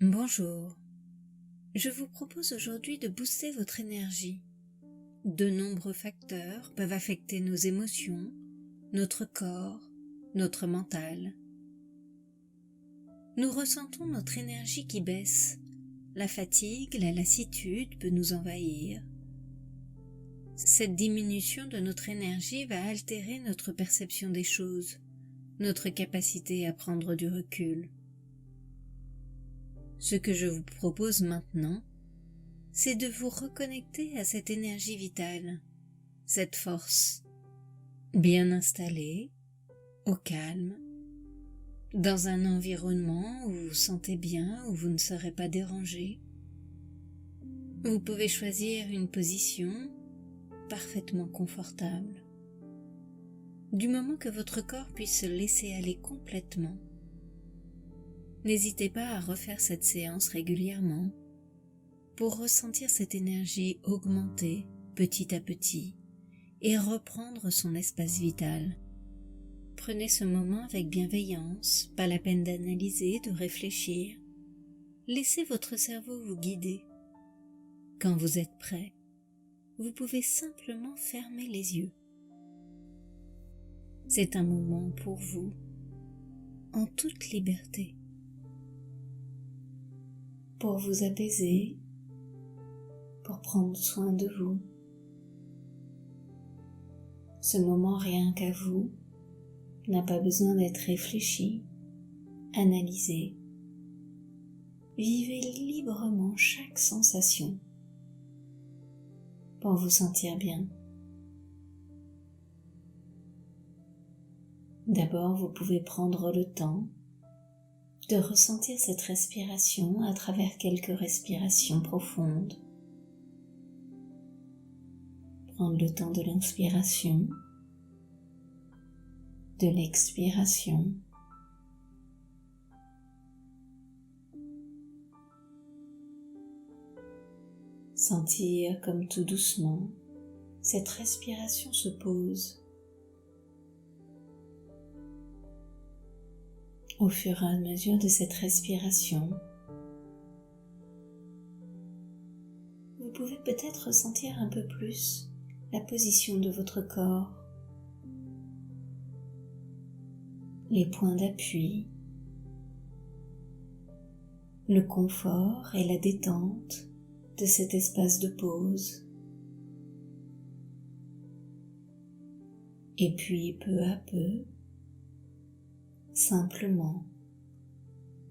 Bonjour, je vous propose aujourd'hui de booster votre énergie. De nombreux facteurs peuvent affecter nos émotions, notre corps, notre mental. Nous ressentons notre énergie qui baisse, la fatigue, la lassitude peut nous envahir. Cette diminution de notre énergie va altérer notre perception des choses, notre capacité à prendre du recul. Ce que je vous propose maintenant, c'est de vous reconnecter à cette énergie vitale, cette force, bien installée, au calme, dans un environnement où vous vous sentez bien, où vous ne serez pas dérangé. Vous pouvez choisir une position parfaitement confortable, du moment que votre corps puisse se laisser aller complètement. N'hésitez pas à refaire cette séance régulièrement pour ressentir cette énergie augmenter petit à petit et reprendre son espace vital. Prenez ce moment avec bienveillance, pas la peine d'analyser, de réfléchir. Laissez votre cerveau vous guider. Quand vous êtes prêt, vous pouvez simplement fermer les yeux. C'est un moment pour vous, en toute liberté, pour vous apaiser, pour prendre soin de vous. Ce moment rien qu'à vous n'a pas besoin d'être réfléchi, analysé. Vivez librement chaque sensation pour vous sentir bien. D'abord, vous pouvez prendre le temps de ressentir cette respiration à travers quelques respirations profondes. Prendre le temps de l'inspiration, de l'expiration. Sentir comme tout doucement, cette respiration se pose. Au fur et à mesure de cette respiration, vous pouvez peut-être ressentir un peu plus la position de votre corps, les points d'appui, le confort et la détente de cet espace de pause. Et puis peu à peu, simplement,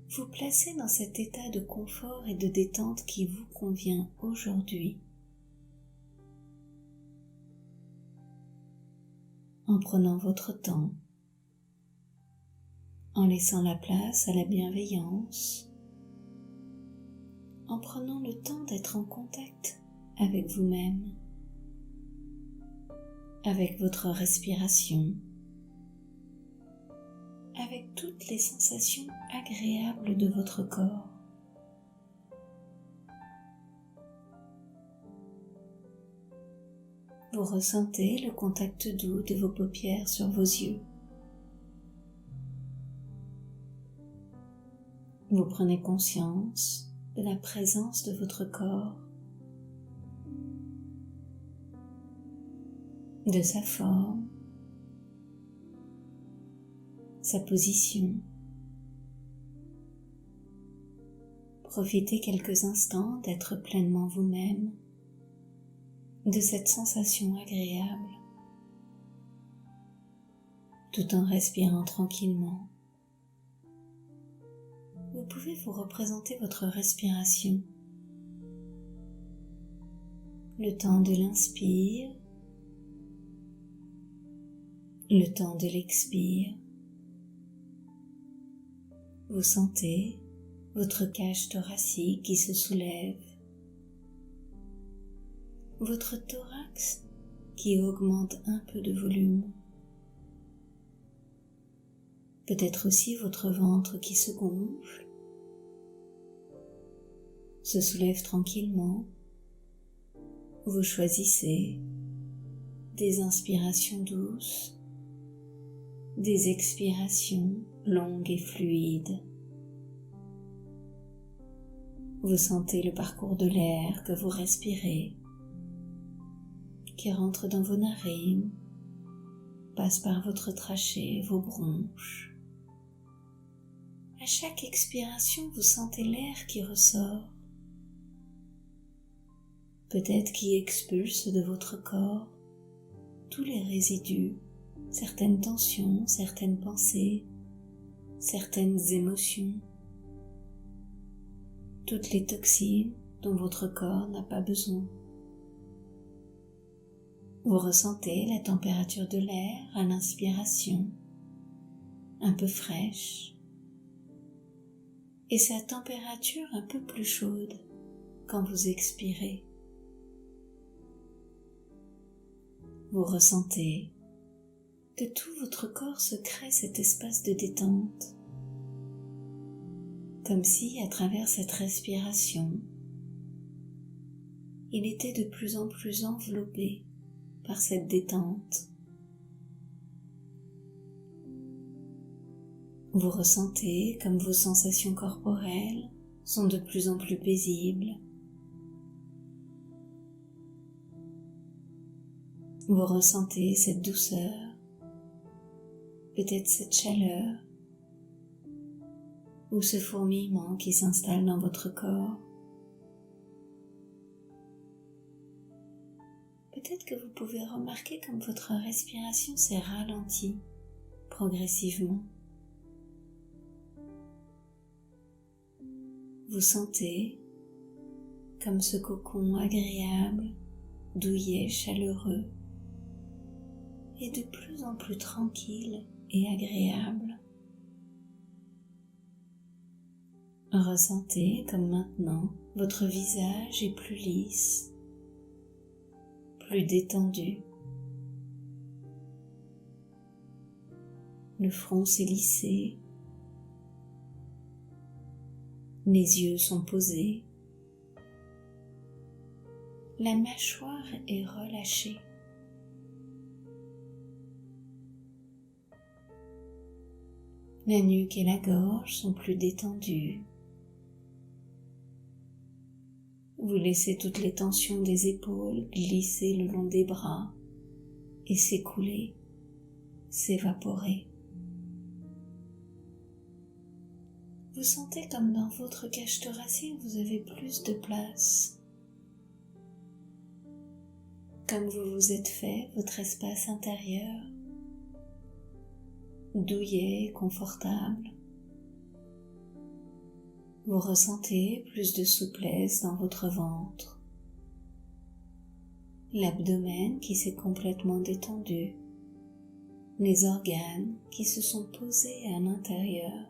vous placez dans cet état de confort et de détente qui vous convient aujourd'hui, en prenant votre temps, en laissant la place à la bienveillance, en prenant le temps d'être en contact avec vous-même, avec votre respiration, avec toutes les sensations agréables de votre corps. Vous ressentez le contact doux de vos paupières sur vos yeux. Vous prenez conscience de la présence de votre corps, de sa forme, sa position. Profitez quelques instants d'être pleinement vous-même, de cette sensation agréable, tout en respirant tranquillement. Vous pouvez vous représenter votre respiration, le temps de l'inspire, le temps de l'expire. Vous sentez votre cage thoracique qui se soulève, votre thorax qui augmente un peu de volume, peut-être aussi votre ventre qui se gonfle, se soulève tranquillement. Vous choisissez des inspirations douces, des expirations longues et fluides. Vous sentez le parcours de l'air que vous respirez, qui rentre dans vos narines, passe par votre trachée, vos bronches. À chaque expiration, vous sentez l'air qui ressort, peut-être qui expulse de votre corps tous les résidus, certaines tensions, certaines pensées, certaines émotions, toutes les toxines dont votre corps n'a pas besoin. Vous ressentez la température de l'air à l'inspiration, un peu fraîche, et sa température un peu plus chaude quand vous expirez. Vous ressentez que tout votre corps se crée cet espace de détente, comme si, à travers cette respiration, il était de plus en plus enveloppé par cette détente. Vous ressentez comme vos sensations corporelles sont de plus en plus paisibles. Vous ressentez cette douceur, peut-être cette chaleur, ou ce fourmillement qui s'installe dans votre corps. Peut-être que vous pouvez remarquer comme votre respiration s'est ralentie progressivement. Vous sentez comme ce cocon agréable, douillet, chaleureux, est de plus en plus tranquille et agréable. Ressentez comme maintenant votre visage est plus lisse, plus détendu. Le front s'est lissé, les yeux sont posés, la mâchoire est relâchée. La nuque et la gorge sont plus détendues. Vous laissez toutes les tensions des épaules glisser le long des bras et s'écouler, s'évaporer. Vous sentez comme dans votre cage thoracique vous avez plus de place, comme vous vous êtes fait votre espace intérieur, douillet et confortable. Vous ressentez plus de souplesse dans votre ventre, l'abdomen qui s'est complètement détendu, les organes qui se sont posés à l'intérieur.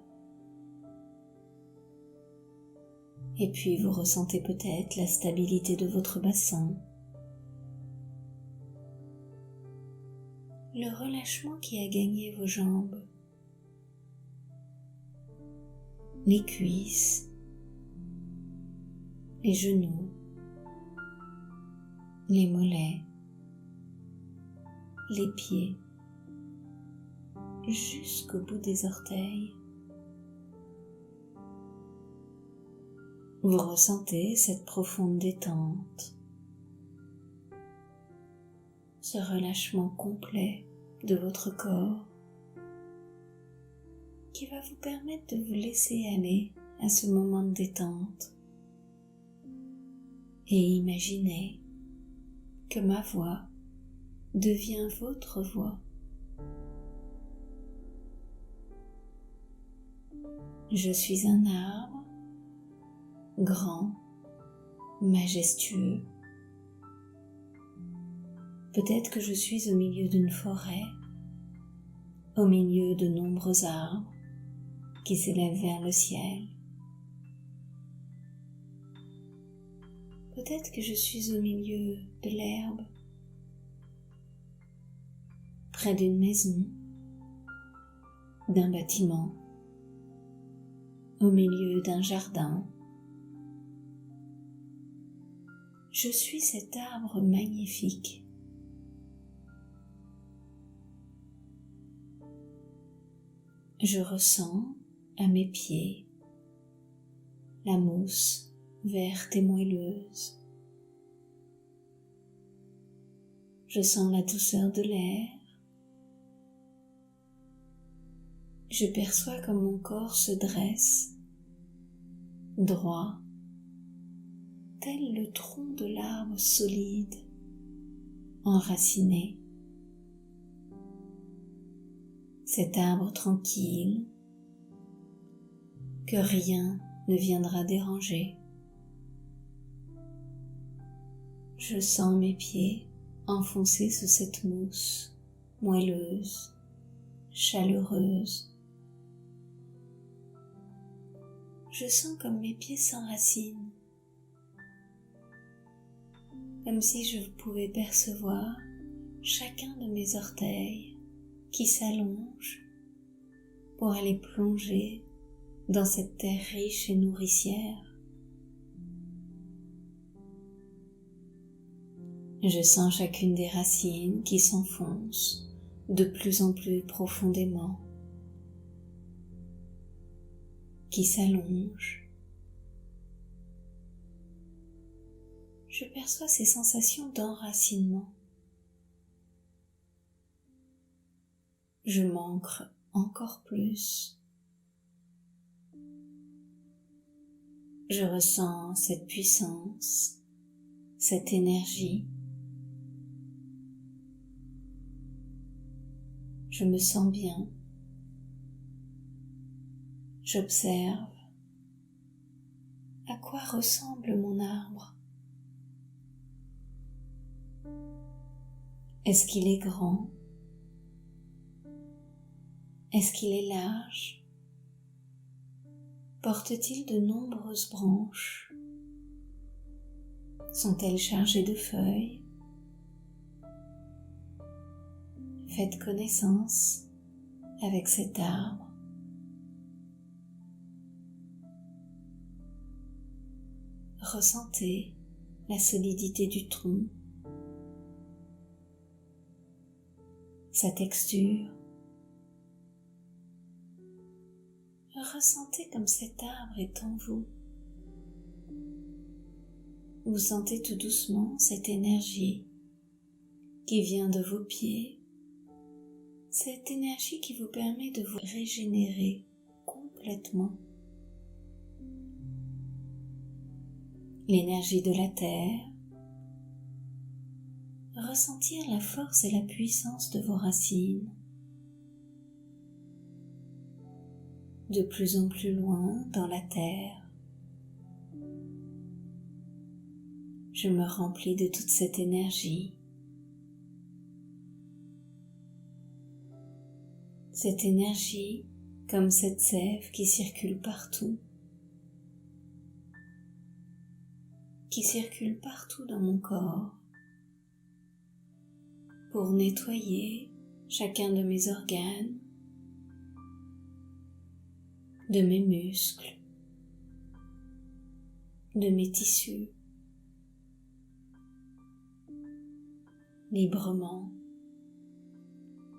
Et puis vous ressentez peut-être la stabilité de votre bassin, le relâchement qui a gagné vos jambes, les cuisses, les genoux, les mollets, les pieds, jusqu'au bout des orteils. Vous ressentez cette profonde détente, ce relâchement complet de votre corps qui va vous permettre de vous laisser aller à ce moment de détente. Et imaginez que ma voix devient votre voix. Je suis un arbre grand, majestueux. Peut-être que je suis au milieu d'une forêt, au milieu de nombreux arbres qui s'élèvent vers le ciel. Peut-être que je suis au milieu de l'herbe, près d'une maison, d'un bâtiment, au milieu d'un jardin. Je suis cet arbre magnifique. Je ressens à mes pieds la mousse verte et moelleuse. Je sens la douceur de l'air. Je perçois comme mon corps se dresse, droit, tel le tronc de l'arbre solide, enraciné. Cet arbre tranquille, que rien ne viendra déranger. Je sens mes pieds enfoncés sous cette mousse moelleuse, chaleureuse. Je sens comme mes pieds s'enracinent, comme si je pouvais percevoir chacun de mes orteils qui s'allongent pour aller plonger dans cette terre riche et nourricière. Je sens chacune des racines qui s'enfoncent de plus en plus profondément, qui s'allongent. Je perçois ces sensations d'enracinement. Je m'ancre encore plus. Je ressens cette puissance, cette énergie. Je me sens bien. J'observe à quoi ressemble mon arbre. Est-ce qu'il est grand? Est-ce qu'il est large? Porte-t-il de nombreuses branches? Sont-elles chargées de feuilles? Faites connaissance avec cet arbre. Ressentez la solidité du tronc, sa texture. Ressentez comme cet arbre est en vous. Vous sentez tout doucement cette énergie qui vient de vos pieds, cette énergie qui vous permet de vous régénérer complètement. L'énergie de la terre, ressentir la force et la puissance de vos racines. De plus en plus loin dans la terre, je me remplis de toute cette énergie. Cette énergie comme cette sève qui circule partout, dans mon corps, pour nettoyer chacun de mes organes, de mes muscles, de mes tissus, librement.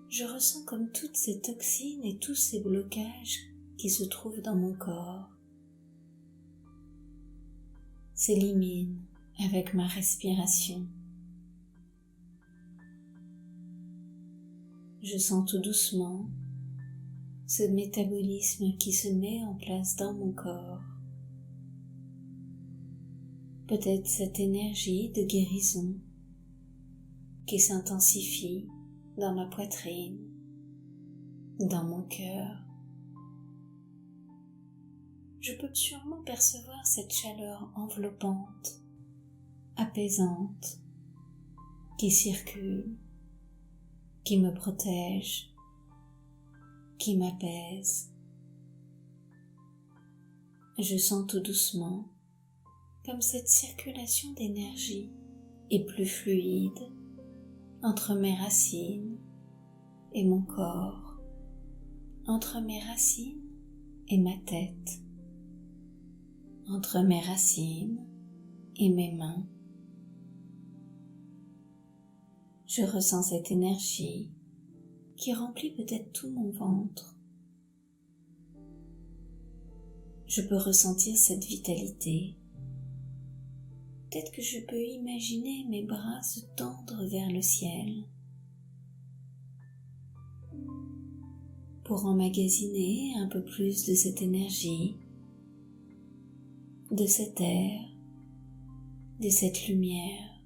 Je ressens comme toutes ces toxines et tous ces blocages qui se trouvent dans mon corps s'éliminent avec ma respiration. Je sens tout doucement ce métabolisme qui se met en place dans mon corps. Peut-être cette énergie de guérison qui s'intensifie dans ma poitrine, dans mon cœur. Je peux sûrement percevoir cette chaleur enveloppante, apaisante, qui circule, qui me protège, qui m'apaise. Je sens tout doucement comme cette circulation d'énergie est plus fluide entre mes racines et mon corps, entre mes racines et ma tête, entre mes racines et mes mains. Je ressens cette énergie qui remplit peut-être tout mon ventre. Je peux ressentir cette vitalité peut-être que je peux imaginer mes bras se tendre vers le ciel pour emmagasiner un peu plus de cette énergie, de cet air, de cette lumière.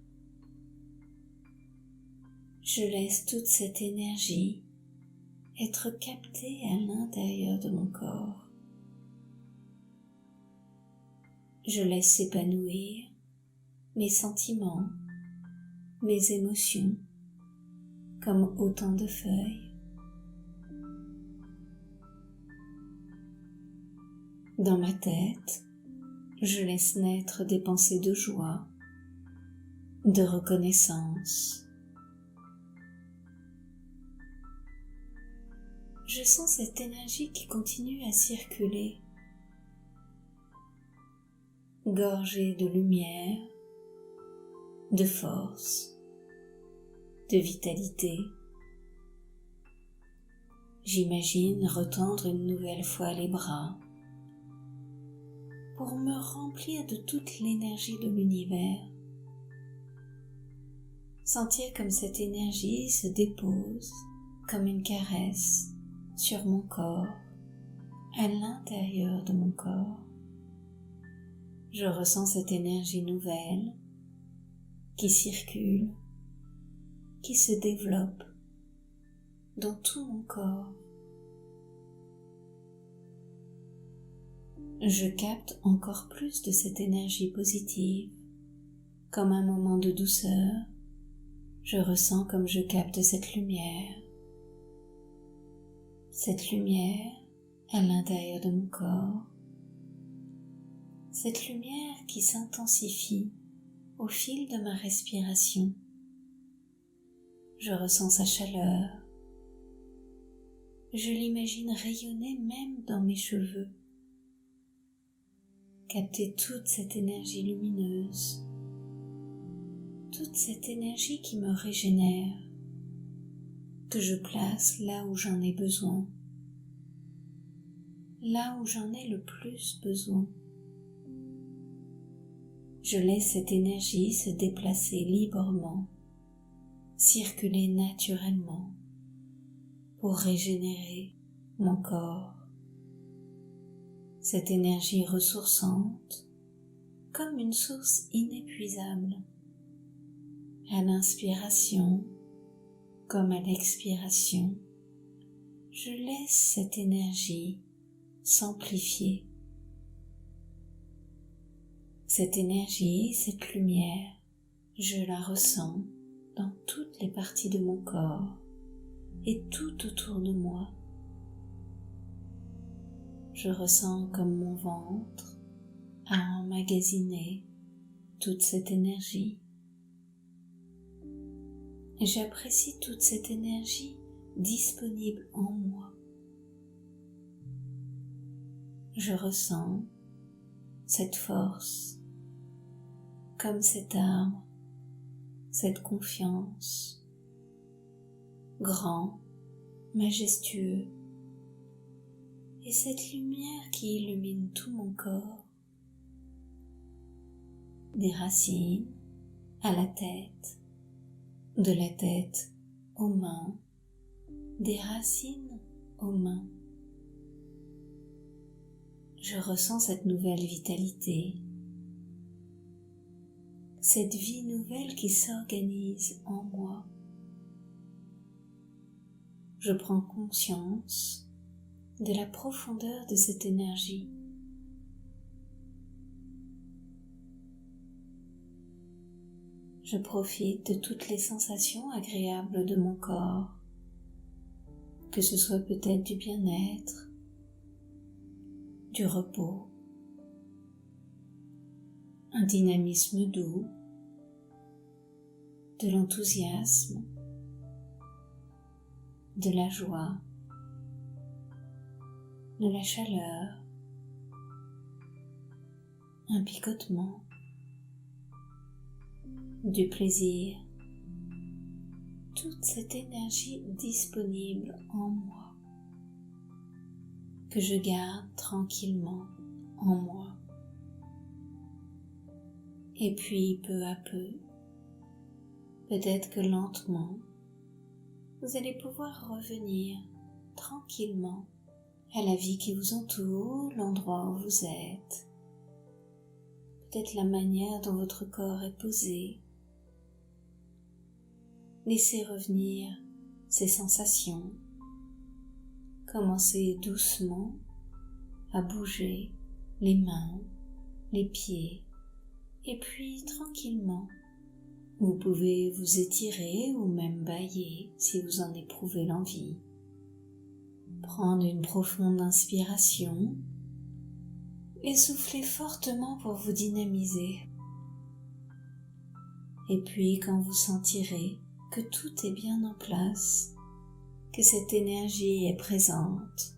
Je laisse toute cette énergie être captée à l'intérieur de mon corps. Je laisse s'épanouir mes sentiments, mes émotions, comme autant de feuilles. Dans ma tête, je laisse naître des pensées de joie, de reconnaissance. Je sens cette énergie qui continue à circuler, gorgée de lumière, de force, de vitalité. J'imagine retendre une nouvelle fois les bras pour me remplir de toute l'énergie de l'univers. Sentir comme cette énergie se dépose comme une caresse sur mon corps, à l'intérieur de mon corps. Je ressens cette énergie nouvelle qui circule, qui se développe dans tout mon corps. Je capte encore plus de cette énergie positive, comme un moment de douceur. Je ressens comme je capte cette lumière à l'intérieur de mon corps, cette lumière qui s'intensifie au fil de ma respiration. Je ressens sa chaleur, je l'imagine rayonner même dans mes cheveux. Capter toute cette énergie lumineuse, toute cette énergie qui me régénère, que je place là où j'en ai besoin, là où j'en ai le plus besoin. Je laisse cette énergie se déplacer librement, circuler naturellement pour régénérer mon corps. Cette énergie ressourçante, comme une source inépuisable, à l'inspiration comme à l'expiration, je laisse cette énergie s'amplifier. Cette énergie, cette lumière, je la ressens dans toutes les parties de mon corps et tout autour de moi. Je ressens comme mon ventre a emmagasiné toute cette énergie. Et j'apprécie toute cette énergie disponible en moi. Je ressens cette force, comme cet arbre, cette confiance, grand, majestueux, et cette lumière qui illumine tout mon corps, des racines à la tête, de la tête aux mains, des racines aux mains. Je ressens cette nouvelle vitalité, cette vie nouvelle qui s'organise en moi. Je prends conscience de la profondeur de cette énergie. Je profite de toutes les sensations agréables de mon corps, que ce soit peut-être du bien-être, du repos, un dynamisme doux, de l'enthousiasme, de la joie, de la chaleur, un picotement, du plaisir, toute cette énergie disponible en moi, que je garde tranquillement en moi. Et puis peu à peu, peut-être que lentement, vous allez pouvoir revenir tranquillement à la vie qui vous entoure, l'endroit où vous êtes, peut-être la manière dont votre corps est posé. Laissez revenir ces sensations. Commencez doucement à bouger les mains, les pieds, et puis tranquillement, vous pouvez vous étirer ou même bâiller si vous en éprouvez l'envie. Prendre une profonde inspiration et souffler fortement pour vous dynamiser. Et puis quand vous sentirez que tout est bien en place, que cette énergie est présente,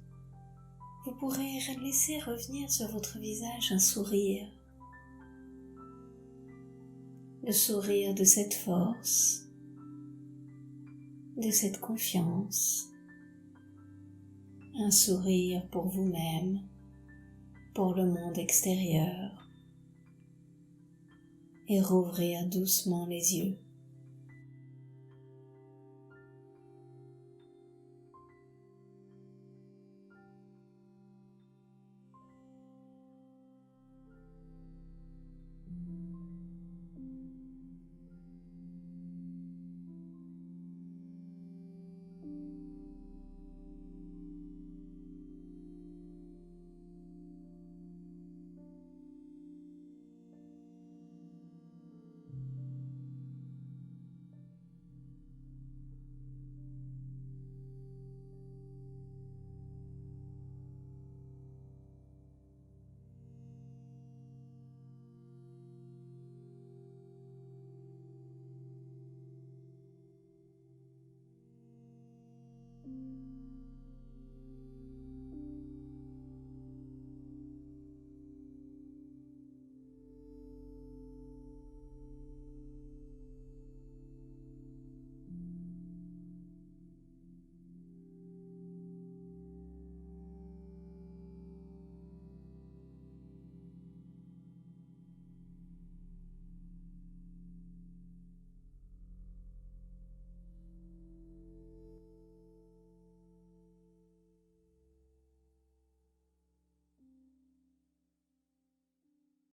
vous pourrez laisser revenir sur votre visage un sourire. Le sourire de cette force, de cette confiance, un sourire pour vous-même, pour le monde extérieur, et rouvrir doucement les yeux.